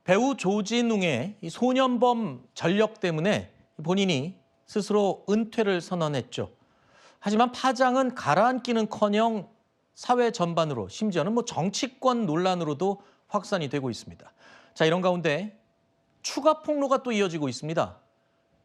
배우 조진웅의 이 소년범 전력 때문에 본인이 스스로 은퇴를 선언했죠. 하지만 파장은 가라앉기는커녕 사회 전반으로 심지어는 정치권 논란으로도 확산이 되고 있습니다. 자, 이런 가운데 추가 폭로가 또 이어지고 있습니다.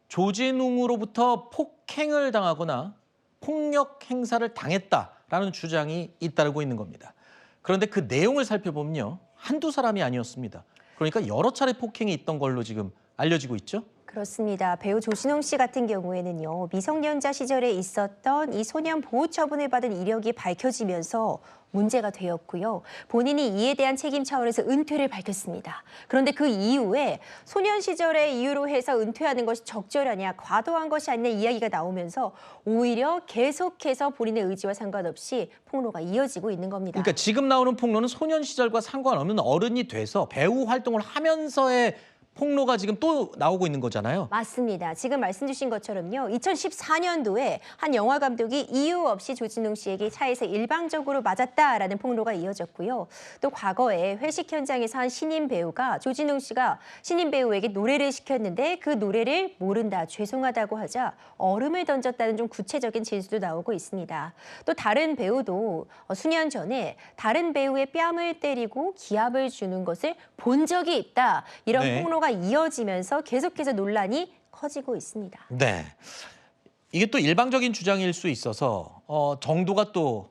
조진웅으로부터 폭행을 당하거나 폭력 행사를 당했다라는 주장이 잇따르고 있는 겁니다. 그런데 그 내용을 살펴보면요, 한두 사람이 아니었습니다. 그러니까 여러 차례 폭행이 있던 걸로 지금 알려지고 있죠. 그렇습니다. 배우 조진웅 씨 같은 경우에는요, 미성년자 시절에 있었던 이 소년 보호 처분을 받은 이력이 밝혀지면서 문제가 되었고요. 본인이 이에 대한 책임 차원에서 은퇴를 밝혔습니다. 그런데 그 이후에 소년 시절의 이유로 해서 은퇴하는 것이 적절하냐, 과도한 것이 아니냐 이야기가 나오면서 오히려 계속해서 본인의 의지와 상관없이 폭로가 이어지고 있는 겁니다. 그러니까 지금 나오는 폭로는 소년 시절과 상관없는 어른이 돼서 배우 활동을 하면서의 폭로가 지금 또 나오고 있는 거잖아요. 맞습니다. 지금 말씀 주신 것처럼요. 2014년도에 한 영화 감독이 이유 없이 조진웅 씨에게 차에서 일방적으로 맞았다라는 폭로가 이어졌고요. 또 과거에 회식 현장에서 한 신인 배우가 조진웅 씨가 신인 배우에게 노래를 시켰는데 그 노래를 모른다, 죄송하다고 하자 얼음을 던졌다는 좀 구체적인 진술도 나오고 있습니다. 또 다른 배우도 수년 전에 다른 배우의 뺨을 때리고 기합을 주는 것을 본 적이 있다. 이런 네. 폭로가 이어지면서 계속해서 논란이 커지고 있습니다. 네. 이게 또 일방적인 주장일 수 있어서 정도가 또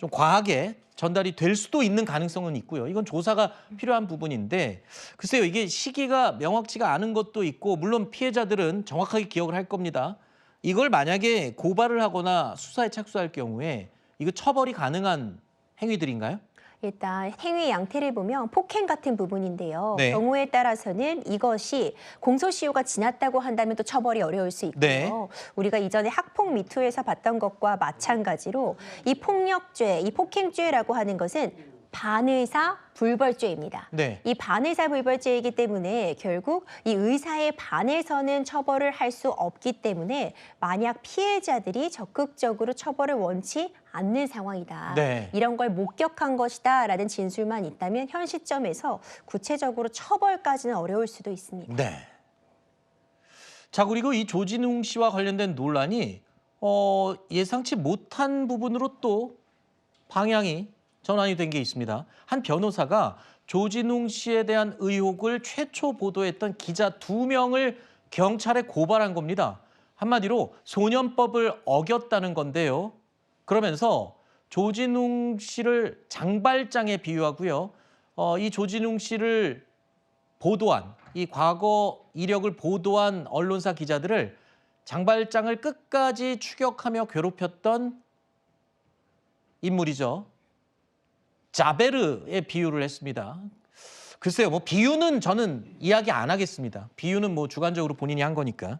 좀 과하게 전달이 될 수도 있는 가능성은 있고요. 이건 조사가 필요한 부분인데 글쎄요, 이게 시기가 명확치가 않은 것도 있고 물론 피해자들은 정확하게 기억을 할 겁니다. 이걸 만약에 고발을 하거나 수사에 착수할 경우에 이거 처벌이 가능한 행위들인가요? 일단 행위 양태를 보면 폭행 같은 부분인데요. 네. 경우에 따라서는 이것이 공소시효가 지났다고 한다면 또 처벌이 어려울 수 있고요. 네. 우리가 이전에 학폭 미투에서 봤던 것과 마찬가지로 이 폭력죄, 이 폭행죄라고 하는 것은 반의사 불벌죄입니다. 네. 이 반의사 불벌죄이기 때문에 결국 이 의사에 반해서는 처벌을 할 수 없기 때문에 만약 피해자들이 적극적으로 처벌을 원치 않는 상황이다. 네. 이런 걸 목격한 것이다라는 진술만 있다면 현 시점에서 구체적으로 처벌까지는 어려울 수도 있습니다. 네. 자, 그리고 이 조진웅 씨와 관련된 논란이 예상치 못한 부분으로 또 방향이 전환이 된 게 있습니다. 한 변호사가 조진웅 씨에 대한 의혹을 최초 보도했던 기자 2명을 경찰에 고발한 겁니다. 한마디로 소년법을 어겼다는 건데요. 그러면서 조진웅 씨를 장발장에 비유하고요. 이 조진웅 씨를 보도한, 이 과거 이력을 보도한 언론사 기자들을 장발장을 끝까지 추격하며 괴롭혔던 인물이죠. 자베르의 비유를 했습니다. 글쎄요, 비유는 저는 이야기 안 하겠습니다. 비유는 주관적으로 본인이 한 거니까.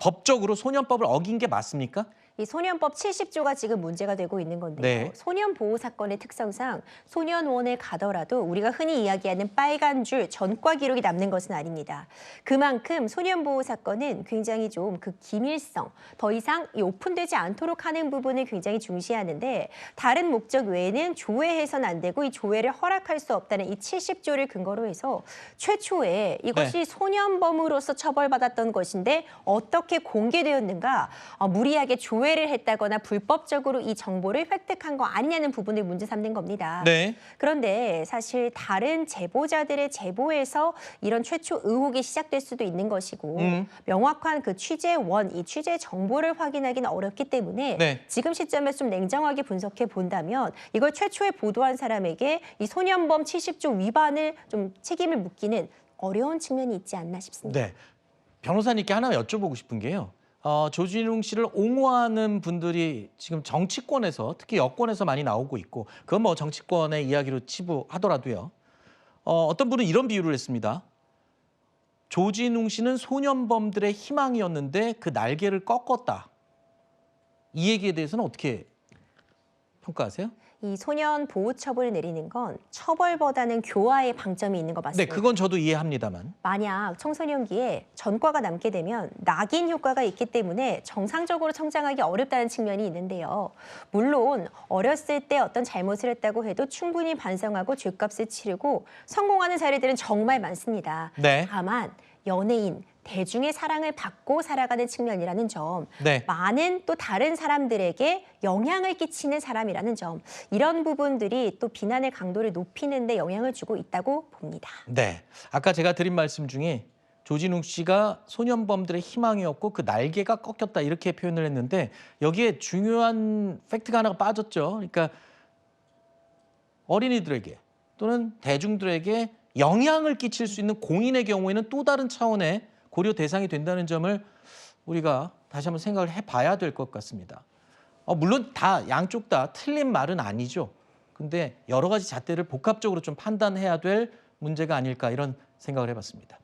법적으로 소년법을 어긴 게 맞습니까? 이 소년법 70조가 지금 문제가 되고 있는 건데요. 네. 소년 보호 사건의 특성상 소년원에 가더라도 우리가 흔히 이야기하는 빨간 줄 전과 기록이 남는 것은 아닙니다. 그만큼 소년 보호 사건은 굉장히 좀 그 기밀성, 더 이상 오픈되지 않도록 하는 부분을 굉장히 중시하는데 다른 목적 외에는 조회해서는 안 되고 이 조회를 허락할 수 없다는 이 70조를 근거로 해서 최초에 이것이 소년범으로서 처벌받았던 것인데 어떻게 공개되었는가, 무리하게 조회를 했다거나 불법적으로 이 정보를 획득한 거 아니냐는 부분을 문제 삼는 겁니다. 네. 그런데 사실 다른 제보자들의 제보에서 이런 최초 의혹이 시작될 수도 있는 것이고 명확한 그 취재원, 이 취재 정보를 확인하기는 어렵기 때문에 네. 지금 시점에서 좀 냉정하게 분석해 본다면 이걸 최초에 보도한 사람에게 이 소년범 70조 위반을 좀 책임을 묻기는 어려운 측면이 있지 않나 싶습니다. 네. 변호사님께 하나 여쭤보고 싶은 게요. 조진웅 씨를 옹호하는 분들이 지금 정치권에서, 특히 여권에서 많이 나오고 있고, 그건 정치권의 이야기로 치부하더라도요. 어떤 분은 이런 비유를 했습니다. 조진웅 씨는 소년범들의 희망이었는데 그 날개를 꺾었다. 이 얘기에 대해서는 어떻게 평가하세요? 이 소년 보호 처분을 내리는 건 처벌보다는 교화에 방점이 있는 것 네, 맞습니다. 그건 저도 이해합니다만. 만약 청소년기에 전과가 남게 되면 낙인 효과가 있기 때문에 정상적으로 성장하기 어렵다는 측면이 있는데요. 물론 어렸을 때 어떤 잘못을 했다고 해도 충분히 반성하고 죗값을 치르고 성공하는 사례들은 정말 많습니다. 네. 다만 연예인, 대중의 사랑을 받고 살아가는 측면이라는 점, 네. 많은 또 다른 사람들에게 영향을 끼치는 사람이라는 점, 이런 부분들이 또 비난의 강도를 높이는 데 영향을 주고 있다고 봅니다. 네. 아까 제가 드린 말씀 중에 조진웅 씨가 소년범들의 희망이었고 그 날개가 꺾였다 이렇게 표현을 했는데 여기에 중요한 팩트가 하나가 빠졌죠. 그러니까 어린이들에게 또는 대중들에게 영향을 끼칠 수 있는 공인의 경우에는 또 다른 차원의 고려 대상이 된다는 점을 우리가 다시 한번 생각을 해봐야 될 것 같습니다. 물론 다 양쪽 다 틀린 말은 아니죠. 근데 여러 가지 잣대를 복합적으로 좀 판단해야 될 문제가 아닐까 이런 생각을 해봤습니다.